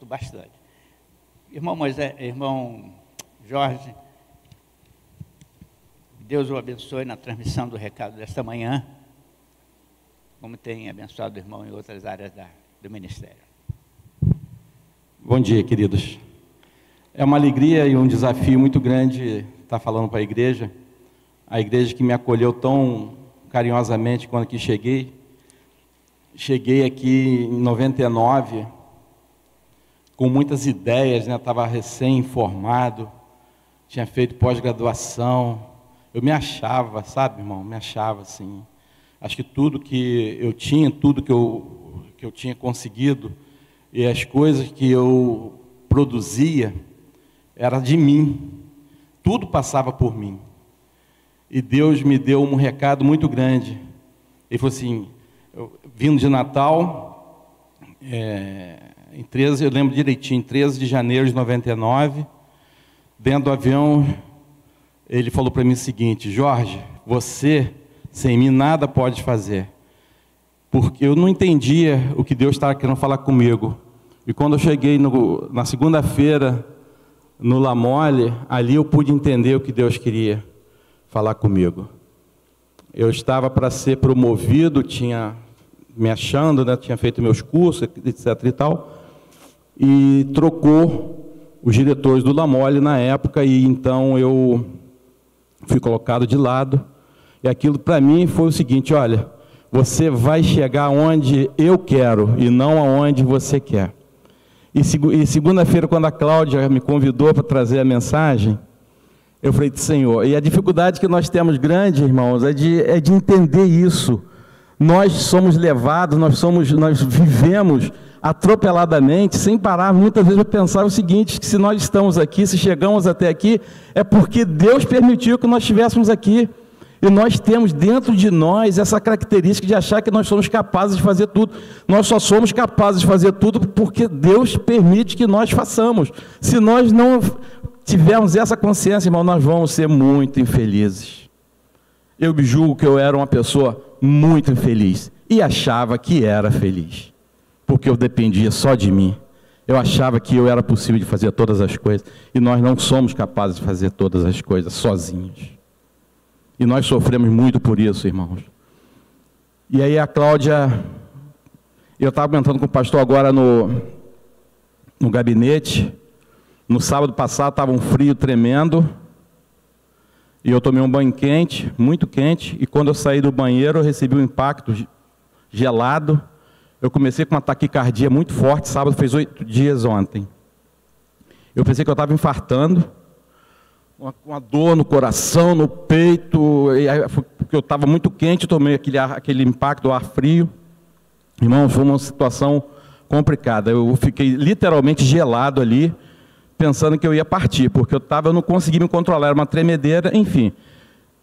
Bastante. Irmão Moisés, irmão Jorge, Deus o abençoe na transmissão do recado desta manhã, como tem abençoado o irmão em outras áreas do ministério. Bom dia, queridos. É uma alegria e um desafio muito grande estar falando para a igreja que me acolheu tão carinhosamente quando aqui cheguei. Cheguei aqui em 99, com muitas ideias, né? Estava recém-formado, tinha feito pós-graduação. Eu me achava, sabe, irmão? Me achava assim. Acho que tudo que eu tinha, tudo que eu tinha conseguido, e as coisas que eu produzia, era de mim. Tudo passava por mim. E Deus me deu um recado muito grande. Ele falou assim, vindo de Natal, em 13, eu lembro direitinho, 13 de janeiro de 99, dentro do avião, ele falou para mim o seguinte: Jorge, você, sem mim, nada pode fazer. Porque eu não entendia o que Deus estava querendo falar comigo. E quando eu cheguei na segunda-feira, no La Mole, ali eu pude entender o que Deus queria falar comigo. Eu estava para ser promovido, tinha me achando, né, tinha feito meus cursos, etc. e tal, e trocou os diretores do La Mole na época, e então eu fui colocado de lado. E aquilo para mim foi o seguinte: olha, você vai chegar onde eu quero e não aonde você quer. E segunda-feira, quando a Cláudia me convidou para trazer a mensagem, eu falei, Senhor, e a dificuldade que nós temos grande, irmãos, é de entender isso. Nós somos levados, nós vivemos atropeladamente, sem parar muitas vezes para pensar o seguinte: que se nós estamos aqui, se chegamos até aqui, é porque Deus permitiu que nós estivéssemos aqui. E nós temos dentro de nós essa característica de achar que nós somos capazes de fazer tudo. Nós só somos capazes de fazer tudo porque Deus permite que nós façamos. Se nós não tivermos essa consciência, irmão, nós vamos ser muito infelizes. Eu me julgo que eu era uma pessoa muito infeliz e achava que era feliz, porque eu dependia só de mim. Eu achava que eu era possível de fazer todas as coisas, e nós não somos capazes de fazer todas as coisas sozinhos. E nós sofremos muito por isso, irmãos. E aí a Cláudia, eu estava comentando com o pastor agora no gabinete. No sábado passado estava um frio tremendo, e eu tomei um banho quente, muito quente, e quando eu saí do banheiro eu recebi um impacto gelado. Eu comecei com uma taquicardia muito forte, sábado fez 8 dias ontem. Eu pensei que eu estava infartando, uma dor no coração, no peito, porque eu estava muito quente, tomei aquele impacto do ar frio. Irmão, foi uma situação complicada. Eu fiquei literalmente gelado ali, pensando que eu ia partir, porque eu não conseguia me controlar, era uma tremedeira, enfim.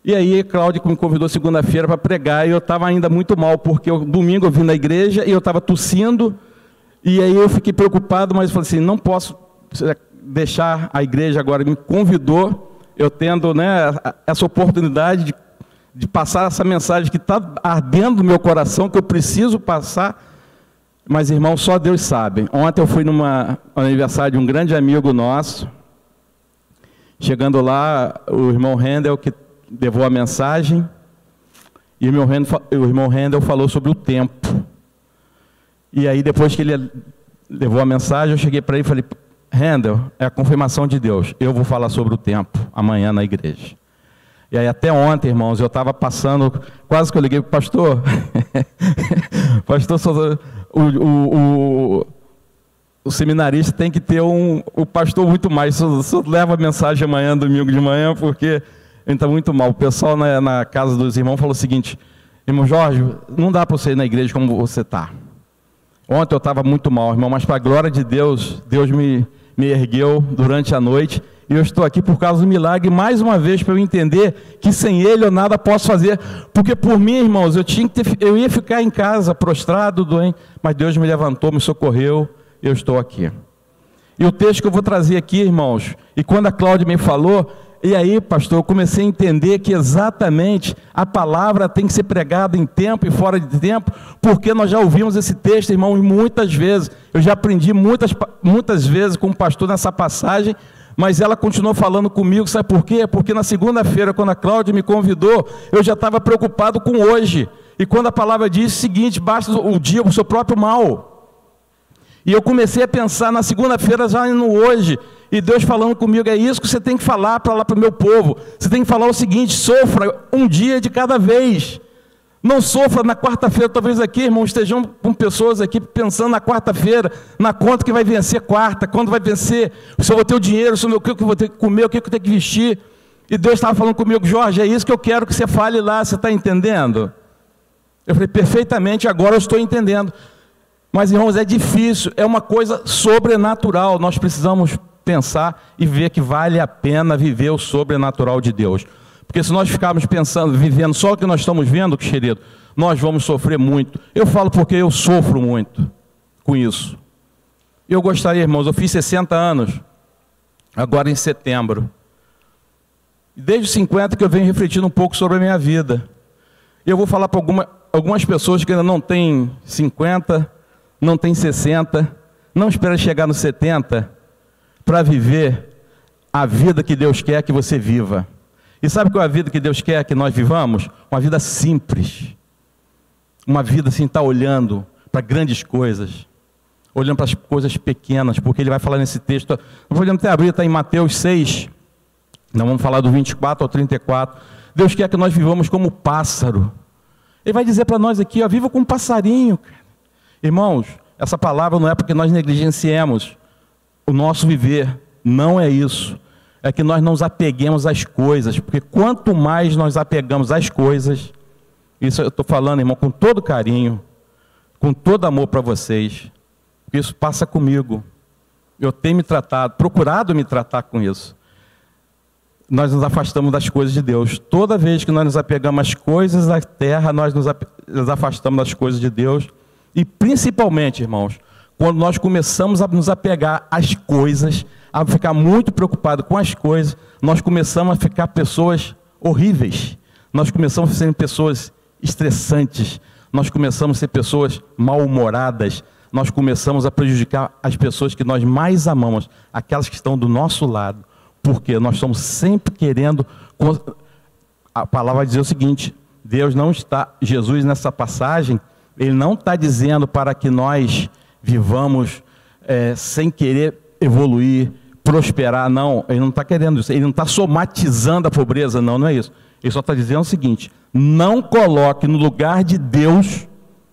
E aí a Cláudia me convidou segunda-feira para pregar, e eu estava ainda muito mal, porque domingo eu vim na igreja e eu estava tossindo, e aí eu fiquei preocupado, mas eu falei assim, não posso deixar a igreja agora, me convidou, eu tendo, né, essa oportunidade de passar essa mensagem que está ardendo no meu coração, que eu preciso passar. Mas, irmão, só Deus sabe. Ontem eu fui no aniversário de um grande amigo nosso. Chegando lá, o irmão Rendel, que levou a mensagem, e o irmão Rendel falou sobre o tempo. E aí, depois que ele levou a mensagem, eu cheguei para ele e falei, Rendel, é a confirmação de Deus, eu vou falar sobre o tempo amanhã na igreja. E aí até ontem, irmãos, eu estava passando, quase que eu liguei para o pastor, pastor, o seminarista tem que ter o pastor muito mais, só leva a mensagem amanhã, domingo de manhã, porque ele está muito mal. O pessoal na casa dos irmãos falou o seguinte, irmão Jorge, não dá para você ir na igreja como você está. Ontem eu estava muito mal, irmão, mas para a glória de Deus, Deus me ergueu durante a noite, e eu estou aqui por causa do milagre, mais uma vez, para eu entender que sem Ele eu nada posso fazer, porque por mim, irmãos, eu ia ficar em casa, prostrado, doente, mas Deus me levantou, me socorreu, eu estou aqui. E o texto que eu vou trazer aqui, irmãos, e quando a Cláudia me falou, E aí, pastor, eu comecei a entender que exatamente a palavra tem que ser pregada em tempo e fora de tempo, porque nós já ouvimos esse texto, irmão, muitas vezes. Eu já aprendi muitas vezes com o pastor nessa passagem, mas ela continuou falando comigo, sabe por quê? Porque na segunda-feira, quando a Cláudia me convidou, eu já estava preocupado com hoje. E quando a palavra diz o seguinte, basta o dia o seu próprio mal. E eu comecei a pensar na segunda-feira, já no hoje, e Deus falando comigo, é isso que você tem que falar para lá para o meu povo. Você tem que falar o seguinte, sofra um dia de cada vez. Não sofra na quarta-feira, talvez aqui, irmãos, estejam com pessoas aqui pensando na quarta-feira, na conta que vai vencer quarta, quando vai vencer, se eu vou ter o dinheiro, o que eu vou ter que comer, o que eu tenho que vestir. E Deus estava falando comigo, Jorge, é isso que eu quero que você fale lá, você está entendendo? Eu falei, perfeitamente, agora eu estou entendendo. Mas, irmãos, é difícil, é uma coisa sobrenatural, nós precisamos pensar e ver que vale a pena viver o sobrenatural de Deus. Porque se nós ficarmos pensando, vivendo só o que nós estamos vendo, querido, nós vamos sofrer muito. Eu falo porque eu sofro muito com isso. Eu gostaria, irmãos, eu fiz 60 anos, agora em setembro. Desde os 50 que eu venho refletindo um pouco sobre a minha vida. Eu vou falar para algumas pessoas que ainda não têm 50, não têm 60, não espera chegar nos 70 para viver a vida que Deus quer que você viva. E sabe qual é a vida que Deus quer que nós vivamos? Uma vida simples. Uma vida assim, estar olhando para grandes coisas. Olhando para as coisas pequenas, porque Ele vai falar nesse texto. Não podemos até abrir, está em Mateus 6. Não vamos falar do 24 ao 34. Deus quer que nós vivamos como pássaro. Ele vai dizer para nós aqui, ó, viva como um passarinho. Irmãos, essa palavra não é porque nós negligenciemos o nosso viver. Não é isso. É que nós não nos apeguemos às coisas, porque quanto mais nós apegamos às coisas, isso eu estou falando, irmão, com todo carinho, com todo amor para vocês, porque isso passa comigo. Eu tenho me tratado, procurado me tratar com isso. Nós nos afastamos das coisas de Deus. Toda vez que nós nos apegamos às coisas da terra, nós nos afastamos das coisas de Deus. E principalmente, irmãos, quando nós começamos a nos apegar às coisas, a ficar muito preocupado com as coisas, nós começamos a ficar pessoas horríveis. Nós começamos a ser pessoas estressantes. Nós começamos a ser pessoas mal-humoradas. Nós começamos a prejudicar as pessoas que nós mais amamos, aquelas que estão do nosso lado. Porque nós estamos sempre querendo... A palavra vai dizer o seguinte, Deus não está... Jesus nessa passagem, Ele não está dizendo para que nós vivamos sem querer evoluir, prosperar, não. Ele não está querendo isso. Ele não está somatizando a pobreza, não, não é isso. Ele só está dizendo o seguinte, não coloque no lugar de Deus,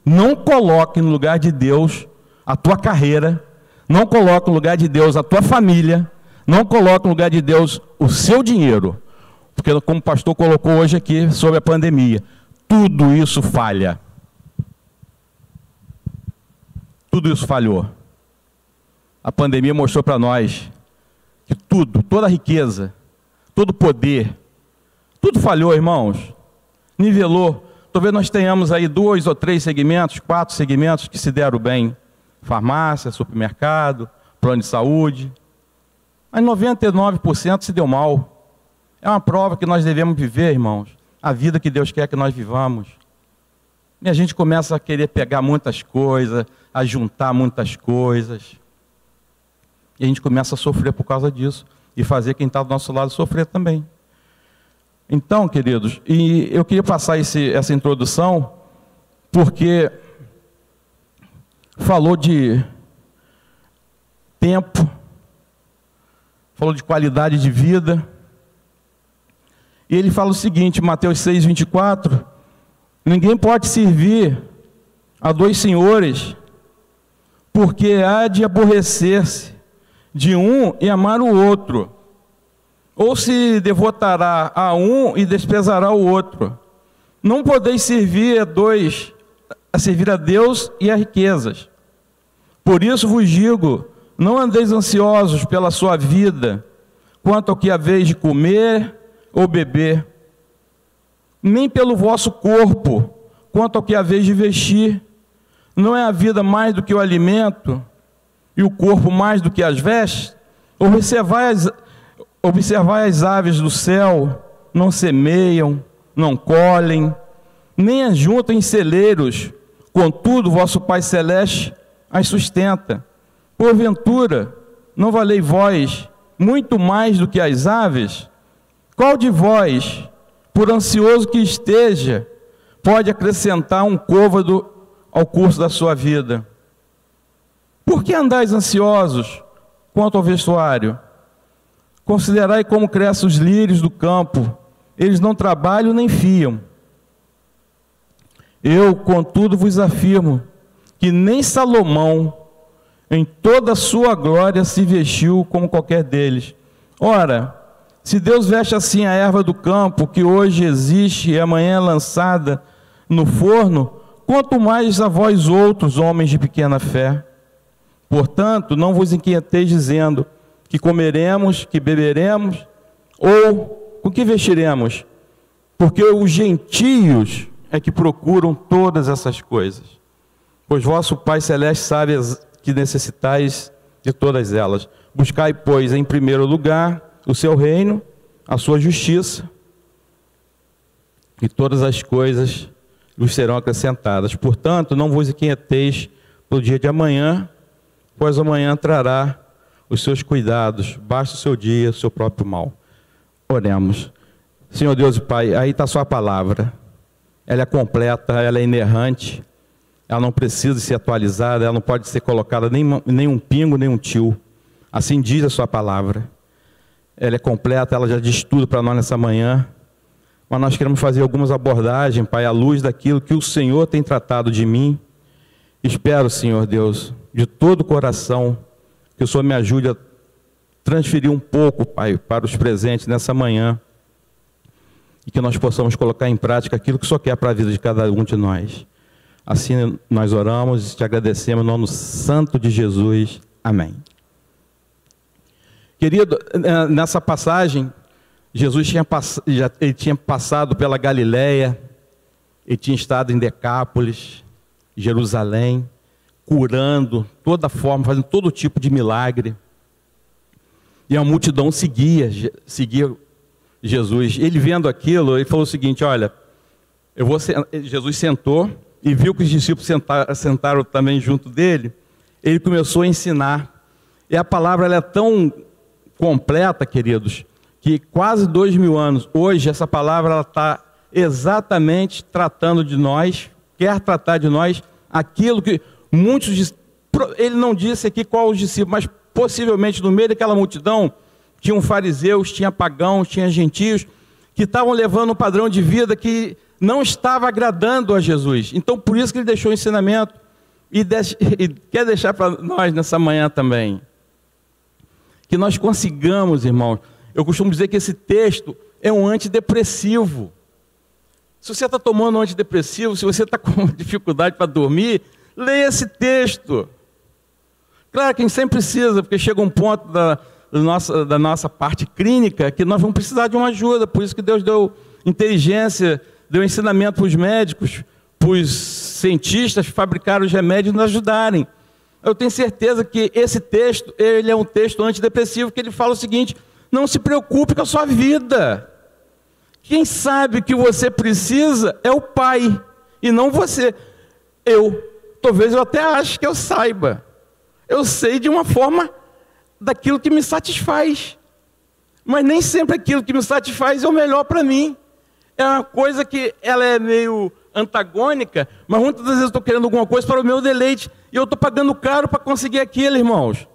não coloque no lugar de Deus a tua carreira, não coloque no lugar de Deus a tua família, não coloque no lugar de Deus o seu dinheiro, porque como o pastor colocou hoje aqui sobre a pandemia, tudo isso falha. Tudo isso falhou. A pandemia mostrou para nós que tudo, toda a riqueza, todo o poder, tudo falhou, irmãos. Nivelou. Talvez nós tenhamos aí 2 ou 3 segmentos, 4 segmentos que se deram bem. Farmácia, supermercado, plano de saúde. Mas 99% se deu mal. É uma prova que nós devemos viver, irmãos, a vida que Deus quer que nós vivamos. E a gente começa a querer pegar muitas coisas, a juntar muitas coisas. E a gente começa a sofrer por causa disso. E fazer quem está do nosso lado sofrer também. Então, queridos, e eu queria passar essa introdução, porque falou de tempo, falou de qualidade de vida. E ele fala o seguinte, Mateus 6, 24, ninguém pode servir a 2 senhores, porque há de aborrecer-se de um e amar o outro, ou se devotará a um e desprezará o outro. Não podeis servir a servir a Deus e a riquezas. Por isso vos digo, não andeis ansiosos pela sua vida, quanto ao que haveis de comer ou beber, nem pelo vosso corpo, quanto ao que haveis de vestir. Não é a vida mais do que o observai as aves do céu, não semeiam, não colhem, nem ajuntam em celeiros, contudo vosso Pai Celeste as sustenta. Porventura, não valei vós muito mais do que as aves? Qual de vós, por ansioso que esteja, pode acrescentar um côvado ao curso da sua vida? Por que andais ansiosos quanto ao vestuário? Considerai como crescem os lírios do campo, eles não trabalham nem fiam. Eu, contudo, vos afirmo que nem Salomão, em toda a sua glória, se vestiu como qualquer deles. Ora, se Deus veste assim a erva do campo, que hoje existe e amanhã é lançada no forno, quanto mais a vós outros, homens de pequena fé. Portanto, não vos inquieteis dizendo que comeremos, que beberemos, ou com que vestiremos, porque os gentios é que procuram todas essas coisas. Pois vosso Pai Celeste sabe que necessitais de todas elas. Buscai, pois, em primeiro lugar o seu reino, a sua justiça, e todas as coisas vos serão acrescentadas. Portanto, não vos inquieteis pelo dia de amanhã, pois amanhã trará os seus cuidados, basta o seu dia, o seu próprio mal. Oremos. Senhor Deus e Pai, aí está a sua palavra. Ela é completa, ela é inerrante, ela não precisa ser atualizada, ela não pode ser colocada nem um pingo, nem um tio. Assim diz a sua palavra. Ela é completa, ela já diz tudo para nós nessa manhã. Mas nós queremos fazer algumas abordagens, Pai, à luz daquilo que o Senhor tem tratado de mim. Espero, Senhor Deus, de todo o coração, que o Senhor me ajude a transferir um pouco, Pai, para os presentes nessa manhã. E que nós possamos colocar em prática aquilo que o Senhor quer para a vida de cada um de nós. Assim nós oramos e te agradecemos no nome santo de Jesus. Amém. Querido, nessa passagem, Jesus tinha passado pela Galileia, ele tinha estado em Decápolis, Jerusalém, curando, toda forma, fazendo todo tipo de milagre. E a multidão seguia Jesus. Ele vendo aquilo, ele falou o seguinte, olha, Jesus sentou e viu que os discípulos sentaram também junto dele. Ele começou a ensinar. E a palavra ela é tão completa, queridos, que quase 2000 anos, hoje essa palavra está exatamente tratando de nós, quer tratar de nós, aquilo que muitos, ele não disse aqui qual os discípulos, mas possivelmente no meio daquela multidão, tinham fariseus, tinha pagãos, tinha gentios, que estavam levando um padrão de vida que não estava agradando a Jesus. Então por isso que ele deixou o ensinamento, e quer deixar para nós nessa manhã também, que nós consigamos, irmãos. Eu costumo dizer que esse texto é um antidepressivo. Se você está tomando um antidepressivo, se você está com dificuldade para dormir, leia esse texto. Claro que a gente sempre precisa, porque chega um ponto da nossa parte clínica que nós vamos precisar de uma ajuda. Por isso que Deus deu inteligência, deu ensinamento para os médicos, para os cientistas fabricar os remédios e nos ajudarem. Eu tenho certeza que esse texto, ele é um texto antidepressivo, que ele fala o seguinte: não se preocupe com a sua vida. Quem sabe que você precisa é o Pai, e não você. Talvez eu até ache que eu saiba. Eu sei de uma forma daquilo que me satisfaz. Mas nem sempre aquilo que me satisfaz é o melhor para mim. É uma coisa que ela é meio antagônica, mas muitas vezes eu estou querendo alguma coisa para o meu deleite, e eu estou pagando caro para conseguir aquilo, irmãos.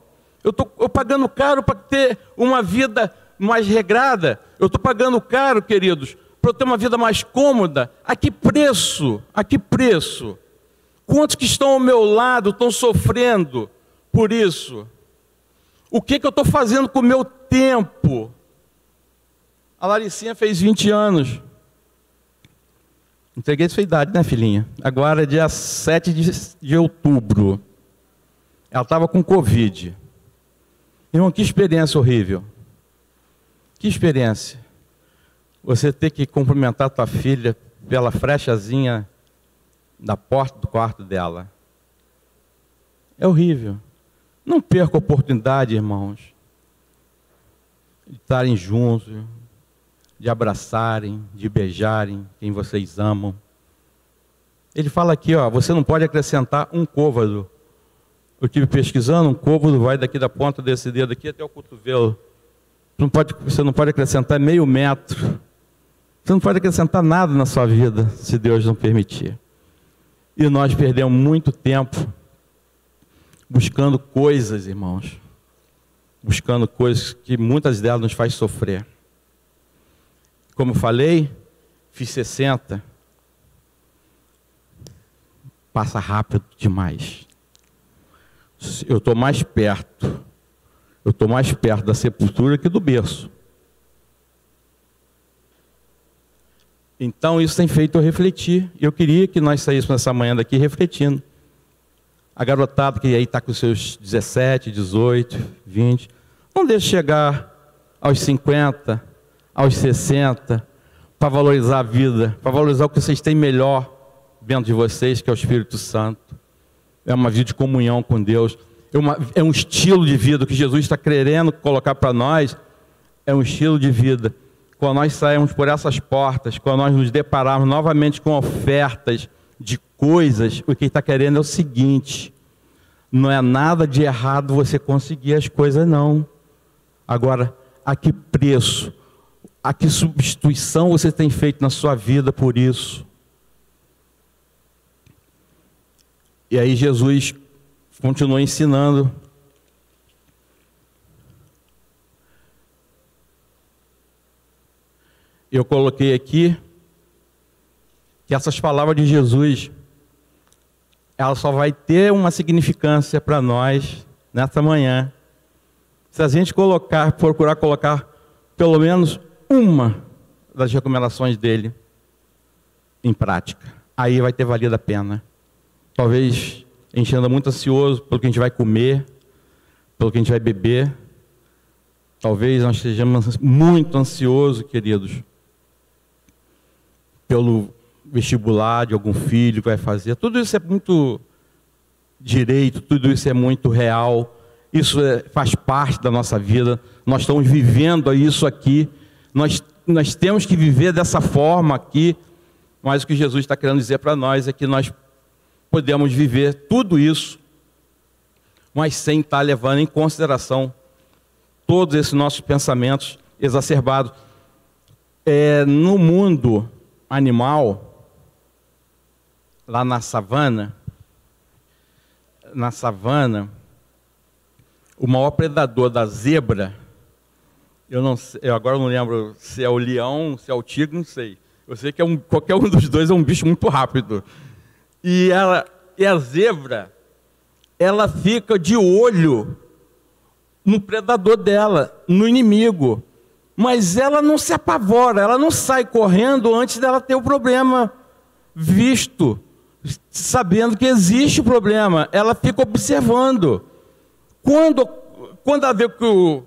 Eu estou pagando caro para ter uma vida mais regrada. Eu estou pagando caro, queridos, para eu ter uma vida mais cômoda. A que preço? A que preço? Quantos que estão ao meu lado estão sofrendo por isso? O que eu estou fazendo com o meu tempo? A Laricinha fez 20 anos. Entreguei sua idade, né, filhinha? Agora é dia 7 de outubro. Ela estava com Covid. Irmão, que experiência horrível. Que experiência. Você ter que cumprimentar a tua filha pela frechazinha da porta do quarto dela. É horrível. Não perca a oportunidade, irmãos. de estarem juntos, de abraçarem, de beijarem quem vocês amam. Ele fala aqui, ó, você não pode acrescentar um côvado. Eu estive pesquisando, um côvado vai daqui da ponta desse dedo aqui até o cotovelo. Você não pode acrescentar meio metro. Você não pode acrescentar nada na sua vida, se Deus não permitir. E nós perdemos muito tempo buscando coisas, irmãos. Buscando coisas que muitas delas nos faz sofrer. Como eu falei, fiz 60. Passa rápido demais. Eu estou mais perto. Eu estou mais perto da sepultura que do berço. Então isso tem feito eu refletir. Eu queria que nós saíssemos nessa manhã daqui refletindo. A garotada que aí está com seus 17, 18, 20, não deixe chegar aos 50, aos 60, para valorizar a vida, para valorizar o que vocês têm melhor dentro de vocês, que é o Espírito Santo. É uma vida de comunhão com Deus. É um estilo de vida que Jesus está querendo colocar para nós. É um estilo de vida. Quando nós saímos por essas portas, quando nós nos depararmos novamente com ofertas de coisas, o que ele está querendo é o seguinte: não é nada de errado você conseguir as coisas, não. Agora, a que preço, a que substituição você tem feito na sua vida por isso? E aí Jesus continua ensinando. Eu coloquei aqui que essas palavras de Jesus, ela só vai ter uma significância para nós nessa manhã se a gente procurar colocar pelo menos uma das recomendações dele em prática. Aí vai ter valido a pena. Talvez a gente anda muito ansioso pelo que a gente vai comer, pelo que a gente vai beber. Talvez nós estejamos muito ansiosos, queridos, pelo vestibular de algum filho que vai fazer. Tudo isso é muito direito, tudo isso é muito real. Isso faz parte da nossa vida. Nós estamos vivendo isso aqui. Nós temos que viver dessa forma aqui. Mas o que Jesus está querendo dizer para nós é que nós podemos viver tudo isso, mas sem estar levando em consideração todos esses nossos pensamentos exacerbados. No mundo animal, lá na savana, o maior predador da zebra, eu agora não lembro se é o leão, se é o tigre, não sei. Eu sei que qualquer um dos dois é um bicho muito rápido. E a zebra, ela fica de olho no predador dela, no inimigo. Mas ela não se apavora, ela não sai correndo antes dela ter o problema visto, sabendo que existe o problema. Ela fica observando. Quando ela vê que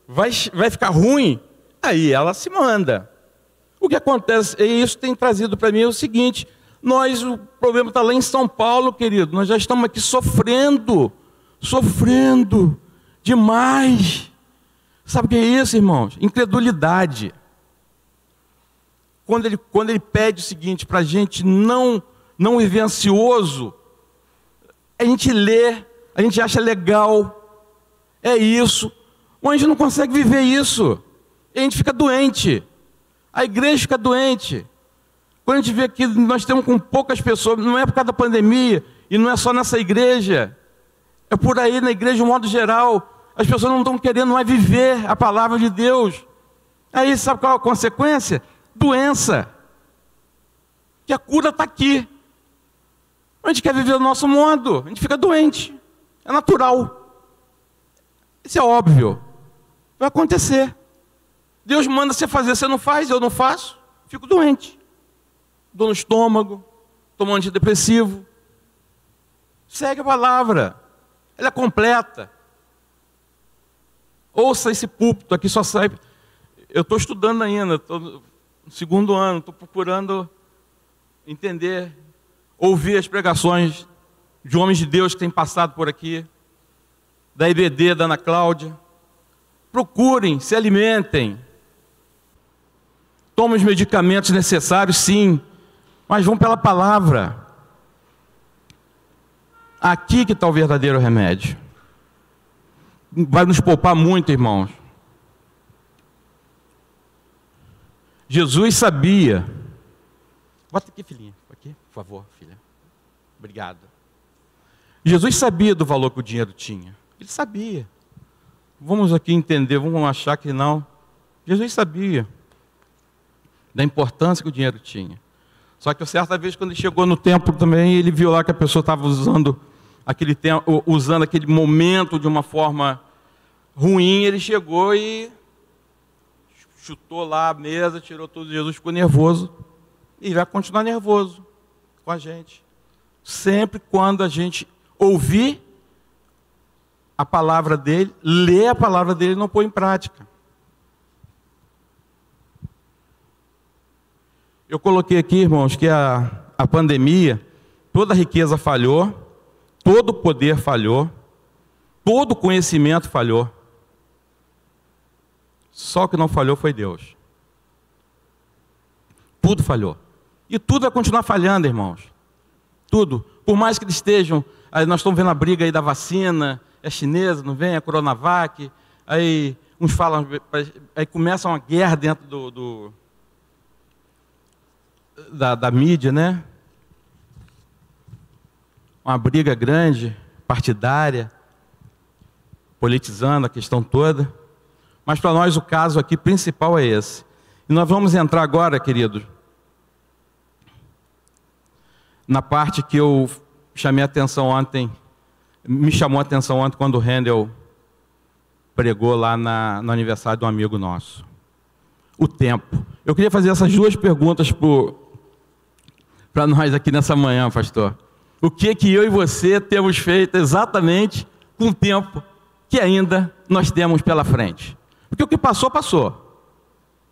vai ficar ruim, aí ela se manda. O que acontece, e isso tem trazido para mim, é o seguinte: o problema está lá em São Paulo, querido. Nós já estamos aqui sofrendo demais. Sabe o que é isso, irmãos? Incredulidade. Quando ele pede o seguinte para a gente não viver ansioso, a gente lê, a gente acha legal, é isso, mas a gente não consegue viver isso. E a gente fica doente. A igreja fica doente. Quando a gente vê que nós temos com poucas pessoas, não é por causa da pandemia, e não é só nessa igreja, é por aí na igreja de um modo geral. As pessoas não estão querendo mais viver a palavra de Deus. Aí sabe qual é a consequência? Doença. Que a cura está aqui. A gente quer viver do nosso modo, a gente fica doente. É natural. Isso é óbvio. Vai acontecer. Deus manda você fazer, você não faz, eu não faço, fico doente. Dor no estômago, tomo antidepressivo. Segue a palavra, ela é completa. Ouça esse púlpito aqui, só sai. Eu estou estudando ainda, estou no segundo ano, estou procurando entender, ouvir as pregações de homens de Deus que têm passado por aqui, da IBD, da Ana Cláudia. Procurem, se alimentem. Tomem os medicamentos necessários, sim, mas vão pela palavra. Aqui que está o verdadeiro remédio. Vai nos poupar muito, irmãos. Jesus sabia. Bota aqui, filhinha. Aqui, por favor, filha. Obrigado. Jesus sabia do valor que o dinheiro tinha. Ele sabia. Vamos aqui entender, vamos achar que não. Jesus sabia da importância que o dinheiro tinha. Só que certa vez, quando ele chegou no templo também, ele viu lá que a pessoa estava usando aquele momento de uma forma ruim. Ele chegou e chutou lá a mesa, tirou tudo. Jesus ficou nervoso e vai continuar nervoso com a gente. Sempre quando a gente ouvir a palavra dele, ler a palavra dele e não pôr em prática. Eu coloquei aqui, irmãos, que a pandemia, toda a riqueza falhou, todo o poder falhou, todo o conhecimento falhou. Só o que não falhou foi Deus. Tudo falhou. E tudo vai continuar falhando, irmãos. Tudo. Por mais que eles estejam... Aí nós estamos vendo a briga aí da vacina, é chinesa, não vem? É Coronavac. Aí uns falam... Aí começa uma guerra dentro da mídia, né? Uma briga grande, partidária, politizando a questão toda. Mas para nós o caso aqui principal é esse. E nós vamos entrar agora, queridos, na parte que eu chamei a atenção ontem, me chamou a atenção ontem quando o Handel pregou lá no aniversário de um amigo nosso. O tempo. Eu queria fazer essas duas perguntas para nós aqui nessa manhã, pastor. O que eu e você temos feito exatamente com o tempo que ainda nós temos pela frente? Porque o que passou, passou.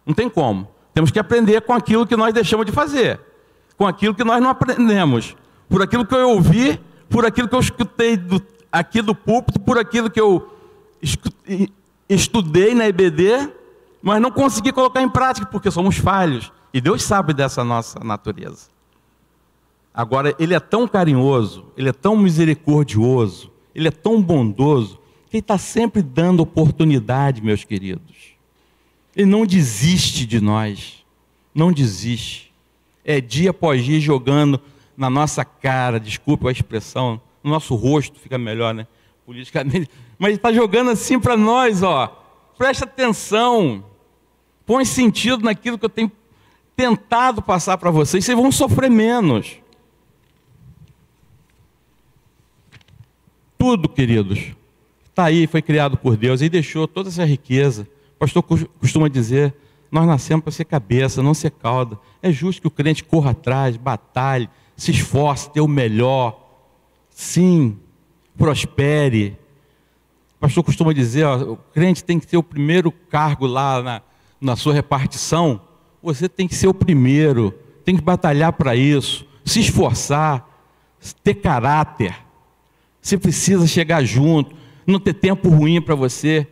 Não tem como. Temos que aprender com aquilo que nós deixamos de fazer. Com aquilo que nós não aprendemos. Por aquilo que eu ouvi, por aquilo que eu escutei aqui do púlpito, por aquilo que eu estudei na EBD, mas não consegui colocar em prática, porque somos falhos. E Deus sabe dessa nossa natureza. Agora, Ele é tão carinhoso, Ele é tão misericordioso, Ele é tão bondoso, que Ele está sempre dando oportunidade, meus queridos. Ele não desiste de nós, não desiste. É dia após dia jogando na nossa cara, desculpe a expressão, no nosso rosto fica melhor, né? Politicamente. Mas Ele está jogando assim para nós, ó. Presta atenção, põe sentido naquilo que eu tenho tentado passar para vocês, vocês vão sofrer menos. Tudo, queridos, está aí, foi criado por Deus e deixou toda essa riqueza. O pastor costuma dizer, nós nascemos para ser cabeça, não ser cauda. É justo que o crente corra atrás, batalhe, se esforce, ter o melhor. Sim, prospere. O pastor costuma dizer, ó, o crente tem que ter o primeiro cargo lá na sua repartição. Você tem que ser o primeiro, tem que batalhar para isso, se esforçar, ter caráter. Você precisa chegar junto, não ter tempo ruim para você,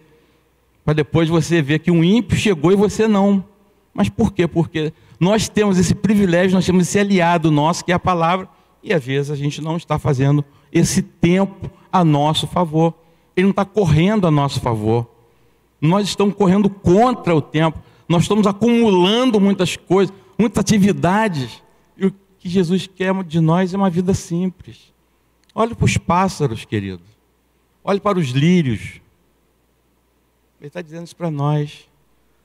para depois você ver que um ímpio chegou e você não. Mas por quê? Porque nós temos esse privilégio, nós temos esse aliado nosso, que é a palavra, e às vezes a gente não está fazendo esse tempo a nosso favor. Ele não está correndo a nosso favor. Nós estamos correndo contra o tempo. Nós estamos acumulando muitas coisas, muitas atividades. E o que Jesus quer de nós é uma vida simples. Olhe para os pássaros, queridos. Olhe para os lírios. Ele está dizendo isso para nós.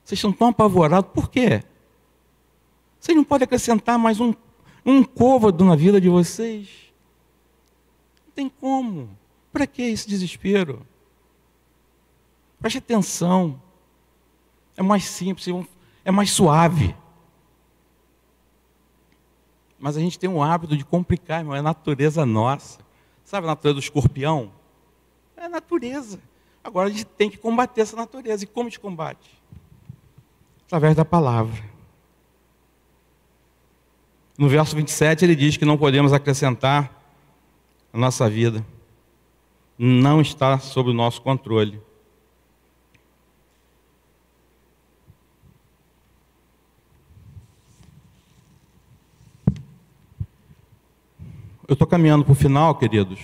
Vocês estão tão apavorados, por quê? Vocês não podem acrescentar mais um côvado na vida de vocês? Não tem como. Para que esse desespero? Preste atenção. É mais simples, é mais suave. Mas a gente tem um hábito de complicar, irmão. É a natureza nossa. Sabe a natureza do escorpião? É a natureza. Agora a gente tem que combater essa natureza. E como a gente combate? Através da palavra. No verso 27 ele diz que não podemos acrescentar a nossa vida. Não está sob o nosso controle. eu estou caminhando para o final, queridos.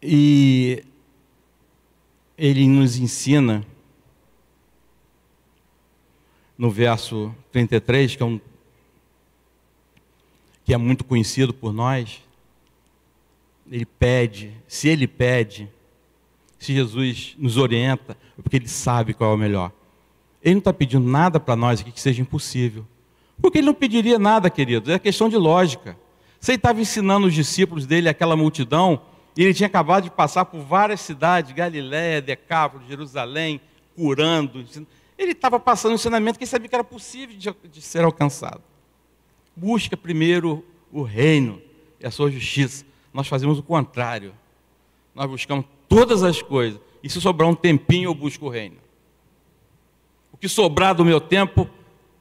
E ele nos ensina, no verso 33, que é muito conhecido por nós, ele pede, se Jesus nos orienta, é porque ele sabe qual é o melhor. Ele não está pedindo nada para nós aqui que seja impossível. Porque ele não pediria nada, queridos, é questão de lógica. Se ele estava ensinando os discípulos dele, aquela multidão, e ele tinha acabado de passar por várias cidades, Galiléia, Decápolis, Jerusalém, curando. Ele estava passando um ensinamento que ele sabia que era possível de ser alcançado. Busca primeiro o reino e a sua justiça. Nós fazemos o contrário. Nós buscamos todas as coisas. E se sobrar um tempinho, eu busco o reino. O que sobrar do meu tempo,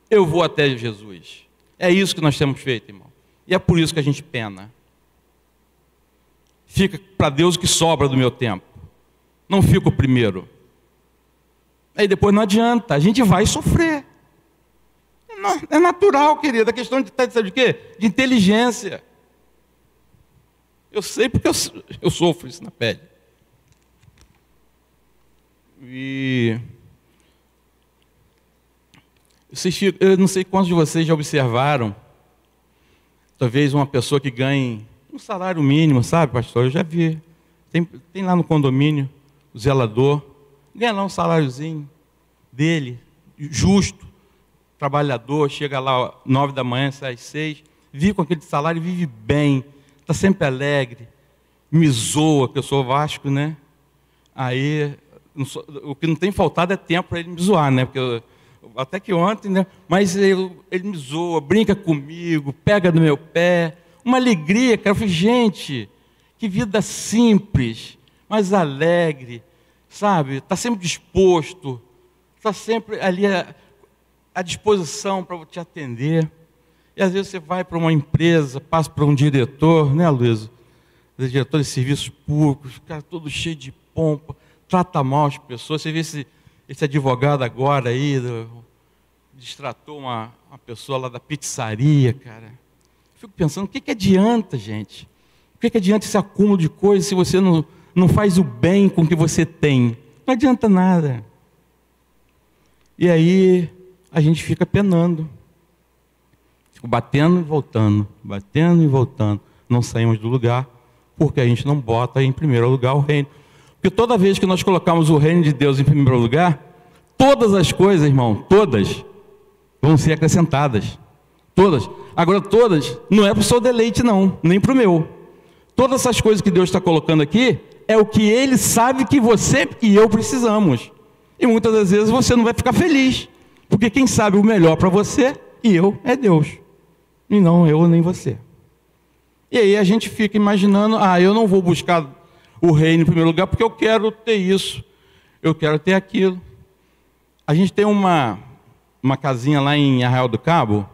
eu vou até Jesus. É isso que nós temos feito, irmão. E é por isso que a gente pena. Fica para Deus o que sobra do meu tempo. Não fica o primeiro. Aí depois não adianta, a gente vai sofrer. É natural, querido. A questão de sabe de quê? De inteligência. Eu sei porque eu sofro isso na pele. E eu não sei quantos de vocês já observaram, talvez uma pessoa que ganhe um salário mínimo, sabe, pastor? Eu já vi. Tem lá no condomínio, o zelador, ganha lá um saláriozinho dele, justo, trabalhador, chega lá 9 da manhã, sai às 6, vive com aquele salário, vive bem, está sempre alegre, me zoa, que eu sou Vasco, né? Aí, o que não tem faltado é tempo para ele me zoar, né? Porque até que ontem, né? Mas ele me zoa, brinca comigo, pega no meu pé, uma alegria, cara. Eu falei, gente, que vida simples, mas alegre, sabe? Está sempre disposto, está sempre ali à disposição para te atender. E às vezes você vai para uma empresa, passa para um diretor, né, Luiz? Diretor de serviços públicos, cara todo cheio de pompa, trata mal as pessoas. Você vê esse advogado agora aí, distratou uma pessoa lá da pizzaria, cara. Fico pensando, o que adianta, gente? O que adianta esse acúmulo de coisas se você não faz o bem com o que você tem? Não adianta nada. E aí a gente fica penando. Fico batendo e voltando. Não saímos do lugar, porque a gente não bota em primeiro lugar o reino. Porque toda vez que nós colocamos o reino de Deus em primeiro lugar, todas as coisas, irmão, todas, vão ser acrescentadas. Todas. Agora, todas, não é para o seu deleite, não, nem para o meu. Todas essas coisas que Deus está colocando aqui, é o que Ele sabe que você e eu precisamos. E muitas das vezes você não vai ficar feliz, porque quem sabe o melhor para você e eu é Deus, e não eu nem você. E aí a gente fica imaginando, eu não vou buscar o reino em primeiro lugar, porque eu quero ter isso, eu quero ter aquilo. A gente tem uma casinha lá em Arraial do Cabo,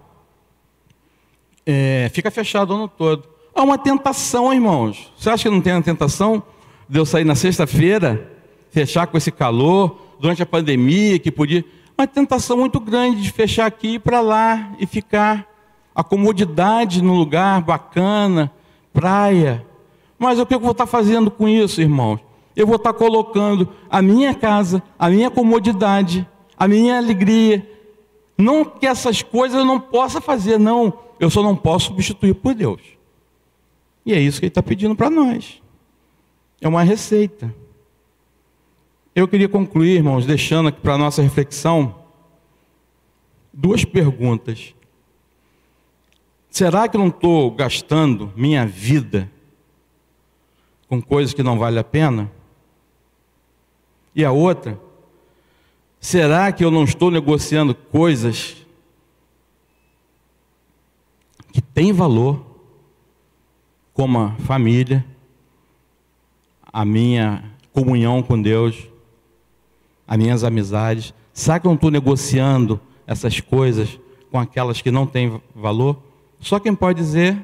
fica fechado o ano todo. É uma tentação, irmãos. Você acha que não tem uma tentação de eu sair na sexta-feira, fechar com esse calor, durante a pandemia, que podia... Uma tentação muito grande de fechar aqui e ir para lá e ficar. A comodidade no lugar bacana, praia. Mas o que eu vou estar fazendo com isso, irmãos? Eu vou estar colocando a minha casa, a minha comodidade, a minha alegria. Não que essas coisas eu não possa fazer, não. Eu só não posso substituir por Deus. E é isso que Ele está pedindo para nós. É uma receita. Eu queria concluir, irmãos, deixando aqui para a nossa reflexão 2 perguntas. Será que eu não estou gastando minha vida com coisas que não valem a pena? E a outra, será que eu não estou negociando coisas que têm valor, como a família, a minha comunhão com Deus, as minhas amizades? Será que eu não estou negociando essas coisas com aquelas que não têm valor? Só quem pode dizer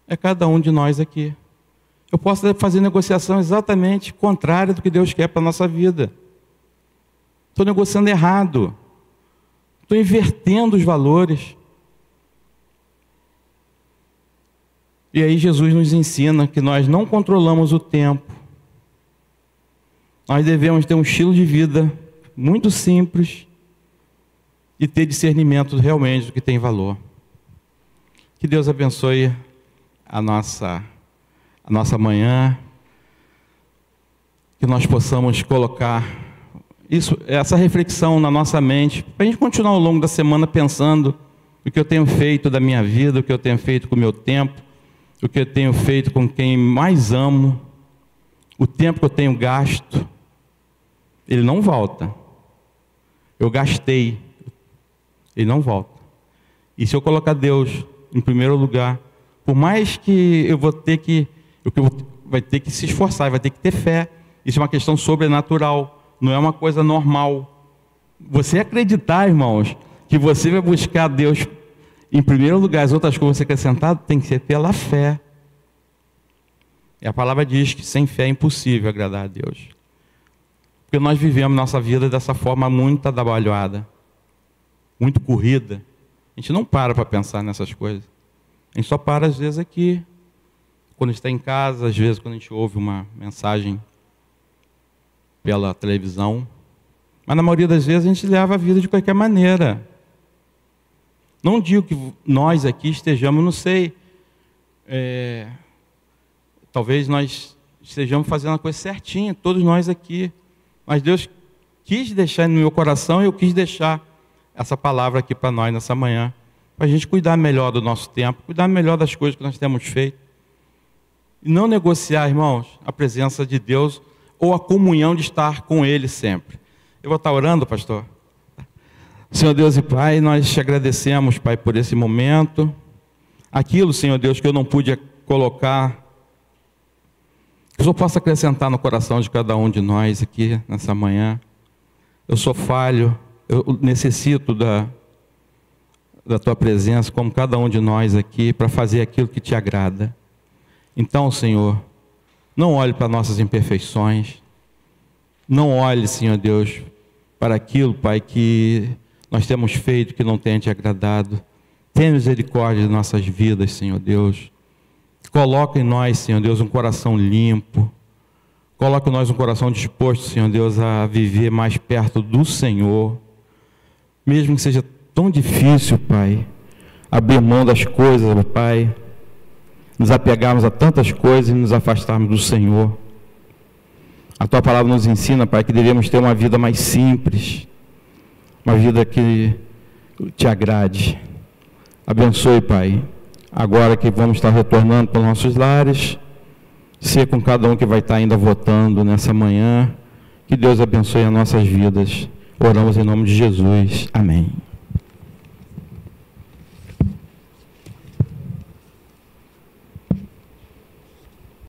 é cada um de nós aqui. Eu posso fazer negociação exatamente contrária do que Deus quer para a nossa vida. Estou negociando errado. Estou invertendo os valores. E aí Jesus nos ensina que nós não controlamos o tempo. Nós devemos ter um estilo de vida muito simples e ter discernimento realmente do que tem valor. Que Deus abençoe a nossa manhã, que nós possamos colocar essa reflexão na nossa mente, para a gente continuar ao longo da semana pensando o que eu tenho feito da minha vida, o que eu tenho feito com o meu tempo, o que eu tenho feito com quem mais amo, o tempo que eu tenho gasto. Ele não volta. Eu gastei, ele não volta. E se eu colocar Deus em primeiro lugar, por mais que eu vai ter que se esforçar, vai ter que ter fé. Isso é uma questão sobrenatural, não é uma coisa normal. Você acreditar, irmãos, que você vai buscar Deus em primeiro lugar, as outras coisas acrescentadas, tem que ser pela fé. E a palavra diz que sem fé é impossível agradar a Deus. Porque nós vivemos nossa vida dessa forma muito atabalhoada, muito corrida. A gente não para pensar nessas coisas. A gente só para às vezes aqui, quando está em casa, às vezes quando a gente ouve uma mensagem pela televisão. Mas na maioria das vezes a gente leva a vida de qualquer maneira. Não digo que nós aqui estejamos, não sei, talvez nós estejamos fazendo a coisa certinha, todos nós aqui. Mas Deus quis deixar no meu coração e eu quis deixar essa palavra aqui para nós nessa manhã, para a gente cuidar melhor do nosso tempo, cuidar melhor das coisas que nós temos feito. E não negociar, irmãos, a presença de Deus ou a comunhão de estar com Ele sempre. Eu vou estar orando, pastor. Senhor Deus e Pai, nós te agradecemos, Pai, por esse momento. Aquilo, Senhor Deus, que eu não pude colocar, que o Senhor possa acrescentar no coração de cada um de nós aqui nessa manhã. Eu sou falho, eu necessito da Tua presença, como cada um de nós aqui, para fazer aquilo que Te agrada. Então, Senhor, não olhe para nossas imperfeições, não olhe, Senhor Deus, para aquilo, Pai, que nós temos feito que não tenha Te agradado. Tenha misericórdia de nossas vidas, Senhor Deus. Coloca em nós, Senhor Deus, um coração limpo. Coloca em nós um coração disposto, Senhor Deus, a viver mais perto do Senhor. Mesmo que seja tão difícil, Pai, abrir mão das coisas, Pai, nos apegarmos a tantas coisas e nos afastarmos do Senhor. A Tua palavra nos ensina, Pai, que devemos ter uma vida mais simples, uma vida que Te agrade. Abençoe, Pai, agora que vamos estar retornando para os nossos lares, ser com cada um que vai estar ainda votando nessa manhã. Que Deus abençoe as nossas vidas. Oramos em nome de Jesus. Amém.